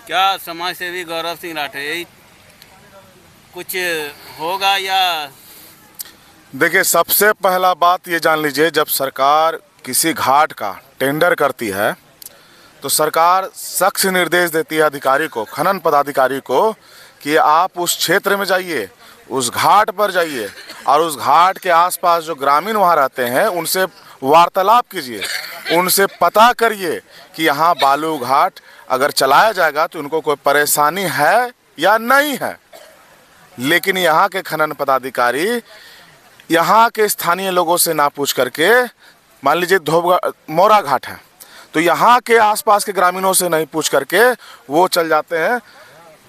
क्या समाज सेवी गौरव सिंह राठौर यही कुछ होगा या? देखिए, सबसे पहला बात ये जान लीजिए, जब सरकार किसी घाट का टेंडर करती है तो सरकार सख्त निर्देश देती है अधिकारी को, खनन पदाधिकारी को, कि आप उस क्षेत्र में जाइए, उस घाट पर जाइए और उस घाट के आसपास जो ग्रामीण वहाँ रहते हैं उनसे वार्तालाप कीजिए, उनसे पता करिए कि यहाँ बालू घाट अगर चलाया जाएगा तो उनको कोई परेशानी है या नहीं है। लेकिन यहाँ के खनन पदाधिकारी यहाँ के स्थानीय लोगों से ना पूछ करके, मान लीजिए मोरा घाट है तो यहाँ के आसपास के ग्रामीणों से नहीं पूछ करके वो चल जाते हैं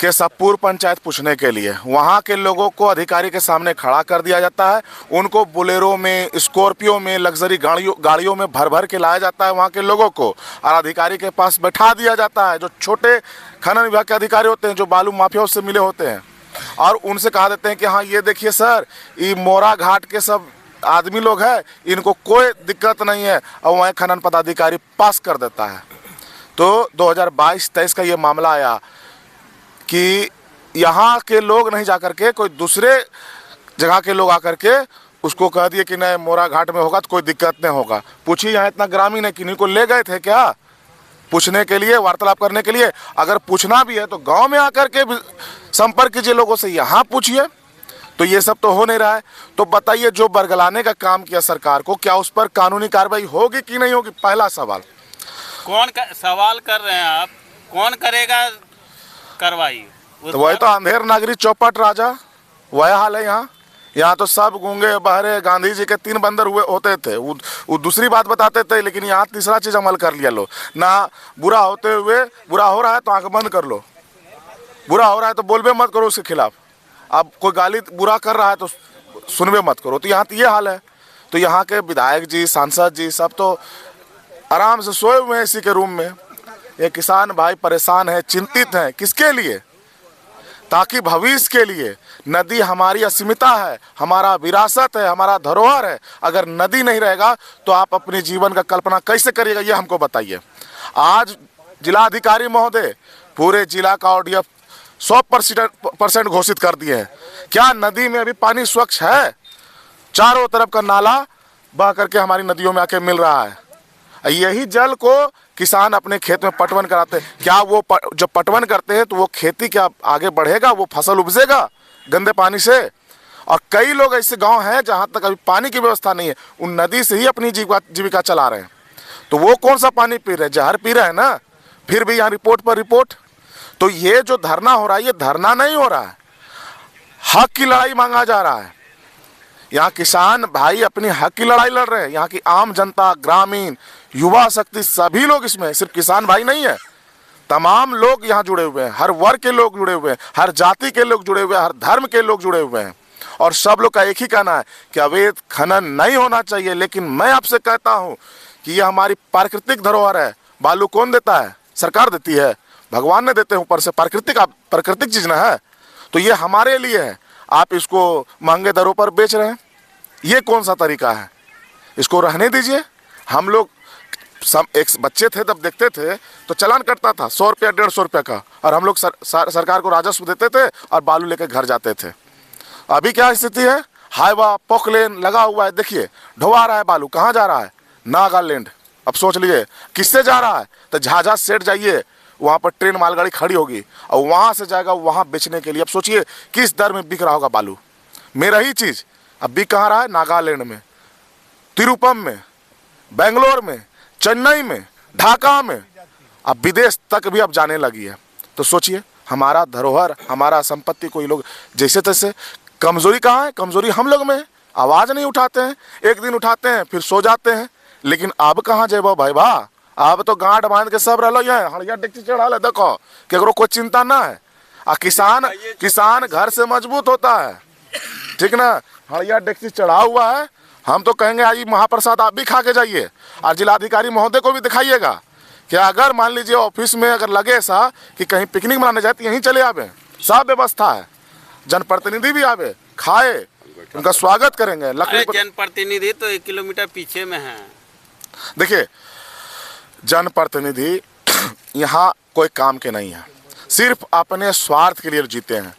केशवपुर पंचायत पूछने के लिए। वहाँ के लोगों को अधिकारी के सामने खड़ा कर दिया जाता है, उनको बोलेरो में, स्कॉर्पियो में, लग्जरी गाड़ियों में भर भर के लाया जाता है वहाँ के लोगों को, और अधिकारी के पास बैठा दिया जाता है। जो छोटे खनन विभाग के अधिकारी होते हैं, जो बालू माफियाओं से मिले होते हैं, और उनसे कहा देते हैं कि हाँ ये देखिए सर, ये मोरा घाट के सब आदमी लोग हैं, इनको कोई दिक्कत नहीं है, और वहाँ खनन पदाधिकारी पास कर देता है। तो 2022-23 का ये मामला आया कि यहाँ के लोग नहीं जा करके कोई दूसरे जगह के लोग आकर के उसको कह दिए कि नहीं मोरा घाट में होगा तो कोई दिक्कत नहीं होगा। पूछिए यहाँ इतना ग्रामीण है, किन्हीं को ले गए थे क्या पूछने के लिए, वार्तालाप करने के लिए? अगर पूछना भी है तो गांव में आकर के संपर्क कीजिए लोगों से, यहाँ पूछिए। तो ये सब तो हो नहीं रहा है। तो बताइए, जो बरगलाने का काम किया सरकार को, क्या उस पर कानूनी कार्रवाई होगी कि नहीं होगी? पहला सवाल। सवाल कर रहे हैं आप, कौन करेगा कार्रवाई? तो वही तो अंधेर नागरी चौपट राजा, वह हाल है यहाँ तो सब गूंगे बहरे। गांधी जी के 3 बंदर हुए होते थे, वो दूसरी बात बताते थे, लेकिन यहाँ तीसरा चीज अमल कर लिया लो ना। बुरा होते हुए, बुरा हो रहा है तो आंख बंद कर लो, बुरा हो रहा है तो बोलबे मत करो उसके खिलाफ। अब कोई गाली बुरा कर रहा है तो सुनबे मत करो। तो यहाँ तो ये हाल है। तो यहाँ के विधायक जी, सांसद जी सब तो आराम से सोए हुए हैं इसी के रूम में। ये किसान भाई परेशान है, चिंतित हैं। किसके लिए? ताकि भविष्य के लिए। नदी हमारी अस्मिता है, हमारा विरासत है, हमारा धरोहर है। अगर नदी नहीं रहेगा तो आप अपने जीवन का कल्पना कैसे करिएगा, ये हमको बताइए। आज जिलाधिकारी महोदय पूरे जिला का ODF 100% घोषित कर दिए हैं। क्या नदी में अभी पानी स्वच्छ है? चारों तरफ का नाला बह करके हमारी नदियों में आके मिल रहा है। यही जल को किसान अपने खेत में पटवन कराते हैं। क्या वो जब पटवन करते हैं तो वो खेती क्या आगे बढ़ेगा? वो फसल उपजेगा गंदे पानी से? और कई लोग ऐसे गांव हैं जहां तक अभी पानी की व्यवस्था नहीं है, उन नदी से ही अपनी जीविका चला रहे हैं। तो वो कौन सा पानी पी रहे हैं? जहर पी रहे हैं ना। फिर भी यहाँ रिपोर्ट पर रिपोर्ट। तो ये जो धरना हो रहा है, ये धरना नहीं हो रहा है, हक की लड़ाई मांगा जा रहा है। यहाँ किसान भाई अपनी हक की लड़ाई लड़ रहे हैं। यहाँ की आम जनता, ग्रामीण, युवा शक्ति, सभी लोग इसमें, सिर्फ किसान भाई नहीं है, तमाम लोग यहाँ जुड़े हुए हैं। हर वर्ग के लोग जुड़े हुए हैं, हर जाति के लोग जुड़े हुए हैं, हर धर्म के लोग जुड़े हुए हैं। और सब लोग का एक ही कहना है कि अवैध खनन नहीं होना चाहिए। लेकिन मैं आपसे कहता हूँ कि ये हमारी प्राकृतिक धरोहर है। बालू कौन देता है? सरकार देती है, भगवान ने देते हैं ऊपर से। प्राकृतिक चीज ना है, तो ये हमारे लिए है। आप इसको महंगे दरों पर बेच रहे हैं, ये कौन सा तरीका है? इसको रहने दीजिए। हम लोग सब एक बच्चे थे तब देखते थे तो चालान कटता था 100 रुपया 150 रुपया का, और हम लोग सरकार को राजस्व देते थे और बालू लेकर घर जाते थे। अभी क्या स्थिति है? हाईवा पोकलेन लगा हुआ है, देखिए ढोवा रहा है बालू। कहाँ जा रहा है? नागालैंड। अब सोच लीजिए किससे जा रहा है? तो झाझा सेठ जाइए, वहाँ पर ट्रेन मालगाड़ी खड़ी होगी और वहाँ से जाएगा वहाँ बेचने के लिए। अब सोचिए किस दर में बिक रहा होगा बालू। मेरा ही चीज़ अब बिक कहाँ रहा है? नागालैंड में, तिरुपम में, बेंगलोर में, चेन्नई में, ढाका में, अब विदेश तक भी अब जाने लगी है। तो सोचिए हमारा धरोहर, हमारा संपत्ति कोई लोग जैसे तैसे। कमजोरी कहाँ है? कमजोरी हम लोग में है। आवाज़ नहीं उठाते हैं, एक दिन उठाते हैं फिर सो जाते हैं। लेकिन अब कहाँ जेबो भाई बा? अब तो गांठ बांध के सब रहो यहाँ, हड़िया डेक्ची चढ़ा ले, देखो केकरो कोई चिंता ना है। आ किसान घर से मजबूत होता है, ठीक ना। हड़िया डेक्ची चढ़ा हुआ है। हम तो कहेंगे आज महाप्रसाद आप भी खा के जाइए, और जिलाधिकारी महोदय को भी दिखाइएगा कि अगर मान लीजिए ऑफिस में अगर लगे ऐसा कि कहीं पिकनिक मनाने जाए तो यहीं चले आवे, सब व्यवस्था है। जनप्रतिनिधि भी आवे, खाए, उनका स्वागत करेंगे। जनप्रतिनिधि तो 1 किलोमीटर पीछे में है। देखिए जनप्रतिनिधि यहाँ कोई काम के नहीं है, सिर्फ अपने स्वार्थ के लिए जीते हैं।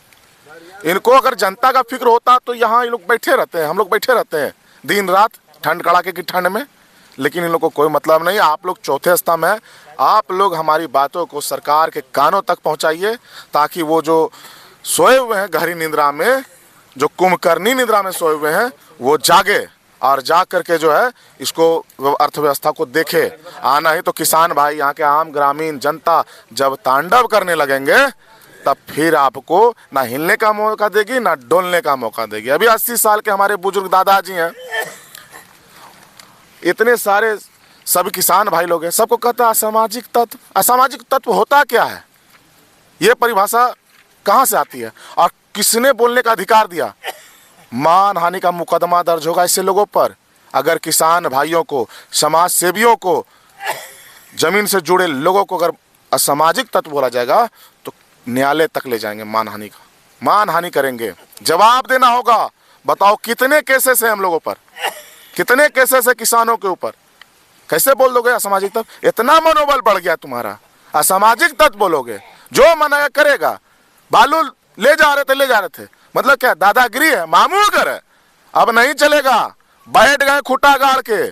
इनको अगर जनता का फिक्र होता तो यहाँ ये लोग बैठे रहते हैं, हम लोग बैठे रहते हैं दिन रात ठंड कड़ाके की ठंड में, लेकिन इन लोग को कोई मतलब नहीं। आप लोग चौथे स्तंभ हैं, आप लोग हमारी बातों को सरकार के कानों तक पहुँचाइए ताकि वो जो सोए हुए हैं गहरी निद्रा में, जो कुंभकर्णी निद्रा में सोए हुए हैं, वो जागे और जाग करके जो है इसको अर्थव्यवस्था को देखे। आना ही तो किसान भाई, यहाँ के आम ग्रामीण जनता जब तांडव करने लगेंगे तब फिर आपको ना हिलने का मौका देगी ना डोलने का मौका देगी। अभी 80 साल के हमारे बुजुर्ग दादाजी हैं, इतने सारे सभी किसान भाई लोग हैं, सबको कहता है असामाजिक तत्व। असामाजिक तत्व होता क्या है, ये परिभाषा कहाँ से आती है और किसने बोलने का अधिकार दिया? मानहानि का मुकदमा दर्ज होगा ऐसे लोगों पर। अगर किसान भाइयों को, समाज सेवियों को, जमीन से जुड़े लोगों को अगर असामाजिक तत्व बोला जाएगा तो न्यायालय तक ले जाएंगे, मानहानि का मानहानि करेंगे, जवाब देना होगा। बताओ कितने केसेस है हम लोगों पर, कितने केसेस है किसानों के ऊपर, कैसे बोल दोगे असामाजिक तत्व? इतना मनोबल बढ़ गया तुम्हारा, असामाजिक तत्व बोलोगे? जो मना करेगा, बालू ले जा रहे थे, मतलब क्या दादागिरी है, मामूलगर है, अब नहीं चलेगा, बैठ गए खुटा गाड़ के।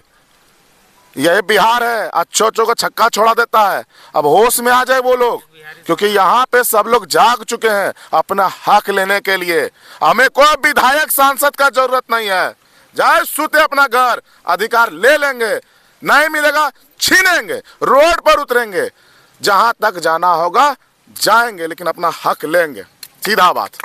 यह बिहार है, अच्छों को छक्का छोड़ा देता है। अब होश में आ जाए वो लोग, क्योंकि यहाँ पे सब लोग जाग चुके हैं अपना हक लेने के लिए। हमें कोई विधायक सांसद का जरूरत नहीं है, जाए सुते अपना घर, अधिकार ले लेंगे, नहीं मिलेगा छीनेंगे, रोड पर उतरेंगे, जहां तक जाना होगा जाएंगे, लेकिन अपना हक लेंगे। सीधा बात।